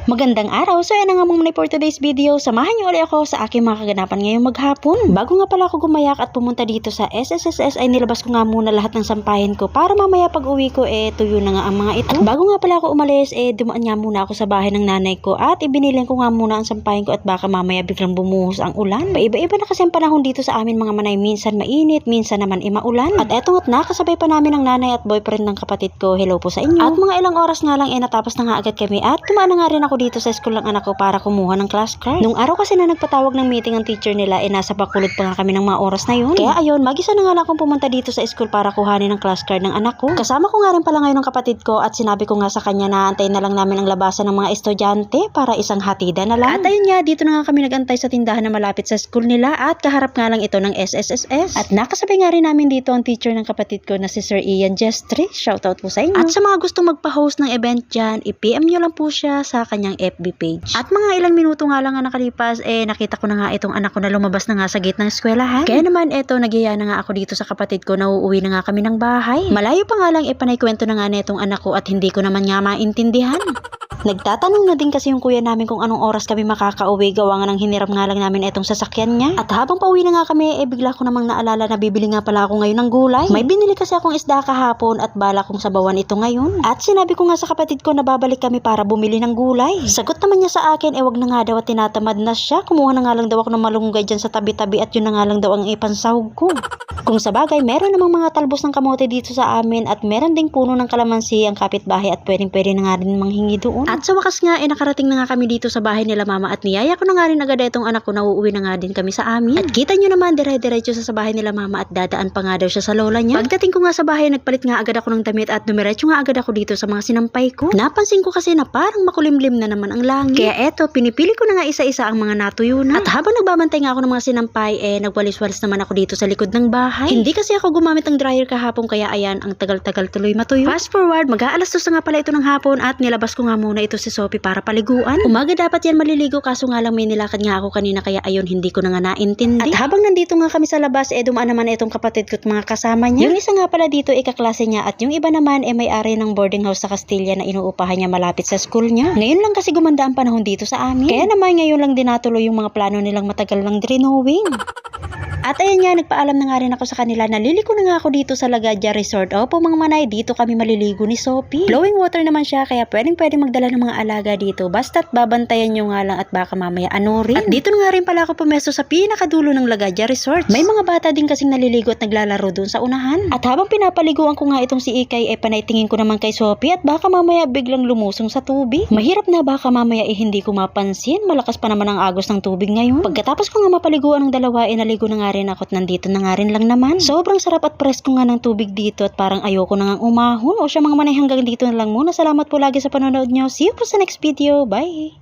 Magandang araw! So yan na nga muna for today's video. Samahan niyo ulit ako sa aking mga kaganapan ngayong maghapon. Bago nga pala ako gumayak at pumunta dito sa SSSS ay nilabas ko nga muna lahat ng sampahin ko para mamaya pag uwi ko tuyo na nga ang mga ito. At bago nga pala ako umalis dumaan nga muna ako sa bahay ng nanay ko at ibinilin ko nga muna ang sampahin ko at baka mamaya biglang bumuhos ang ulan. Paiba-iba na kasi ang panahon dito sa amin mga manay, minsan mainit, minsan naman maulan. At eto nga't nakasabay pa namin ng nanay at boyfriend ng kapatid ko. Hello po sa inyo. At mga ilang oras nga lang natapos na nga agad kami at tumaan na nga rin ako dito sa school ng anak ko para kumuha ng class card. Nung araw kasi na nagpatawag ng meeting ang teacher nila nasa Bacolod pa nga kami ng mga oras na yun. Kaya ayun, mag-isa na nga lang akong pumunta dito sa school para kuhanin ng class card ng anak ko. Kasama ko nga rin pala ngayon ng kapatid ko at sinabi ko nga sa kanya na antayin na lang namin ang labasan ng mga estudyante para isang hatida na lang. At ayun nga, dito na nga kami nagantay sa tindahan na malapit sa school nila at kaharap nga lang ito ng SSSS. At nakasabay nga rin namin dito ang teacher ng kapatid ko na si Sir Ian Jestri. Shoutout po sa inyo. At sa mga gustong magpa-host ng event dyan, i-PM nyo lang po siya sa kanyang FB page. At mga ilang minuto nga lang nakalipas nakita ko na nga itong anak ko na lumabas na nga sa gate ng eskwelahan. Kaya naman nagiya na nga ako dito sa kapatid ko na uuwi na nga kami ng bahay. Malayo pa nga lang panay kwento na nga netong anak ko at hindi ko naman nga maintindihan. Nagtatanong na din kasi yung kuya namin kung anong oras kami makakauwi, gawa nga ng hiniram nga lang namin itong sasakyan niya. At habang pauwi na nga kami, bigla ko namang naalala na bibili nga pala ako ngayon ng gulay. May binili kasi akong isda kahapon at bala kong sabawan ito ngayon. At sinabi ko nga sa kapatid ko na babalik kami para bumili ng gulay. Sagot naman niya sa akin, wag na nga daw at tinatamad na siya. Kumuha na nga lang daw ako ng malunggay dyan sa tabi-tabi at yun na nga lang daw ang ipansahog ko. Kung sabagay, meron namang mga talbos ng kamote dito sa amin at meron ding puno ng kalamansi ang kapitbahay at pwedeng-pwede na nga rin manghingi doon. At sa wakas nga nakarating na nga kami dito sa bahay nila mama at niyaya ko na nga rin agad itong anak ko na uuwi na nga din kami sa amin. At kita nyo naman dire-diretso sa bahay nila mama at dadaan pa nga daw siya sa lola niya. Pagdating ko nga sa bahay, nagpalit nga agad ako ng damit at dumiretso nga agad ako dito sa mga sinampay ko. Napansin ko kasi na parang makulimlim na naman ang langit. Kaya pinipili ko na nga isa-isa ang mga natuyo na. At habang nagbabantay nga ako ng mga sinampay, nagwalis-walis naman ako dito sa likod ng bahay. Hindi kasi ako gumamit ng dryer kahapon kaya ayan, ang tagal-tagal tuloy matuyo. Fast forward, mag-aalas 2 na nga pala ito ng hapon at nilabas ko nga muna ito si Sophie para paliguan. Umaga dapat yan maliligo kaso nga lang may nilakad nga ako kanina kaya ayun, hindi ko na nga naintindi. At habang nandito nga kami sa labas, dumaan naman itong kapatid ko at mga kasama niya. Yung isa nga pala dito kaklase niya at yung iba naman may-ari ng boarding house sa Castilla na inuupahan niya malapit sa school niya. Ngayon lang kasi gumanda ang panahon dito sa amin. Kaya naman ngayon lang din natuloy yung mga plano nilang matagal ng renewing. At ayun nga, nagpaalam na nga rin ako sa kanila na liliko na nga ako dito sa Lagadia Resort. Opo mga manay, dito kami maliligo ni Sophie. Flowing water naman siya kaya pwedeng magdala ng mga alaga dito. Basta't babantayan nyo nga lang at baka mamaya anurin. At dito na nga rin pala ako pumesto sa pinakadulo ng Lagadia Resort. May mga bata din kasing naliligo at naglalaro dun sa unahan. At habang pinapaliguan ko nga itong si Ikay panaytingin ko naman kay Sophie at baka mamaya biglang lumusong sa tubig. Mahirap na baka mamaya hindi ko mapansin. Malakas pa naman ang agos ng tubig ngayon. Pagkatapos ko nga mapaliguan ng dalawa naligo na nga rin ako at nandito na nga rin lang naman. Sobrang sarap at presko nga ng tubig dito at parang ayoko na nga umahon. O siya mga manay, hanggang dito na lang muna. Salamat po lagi sa panonood nyo. See you po sa next video. Bye!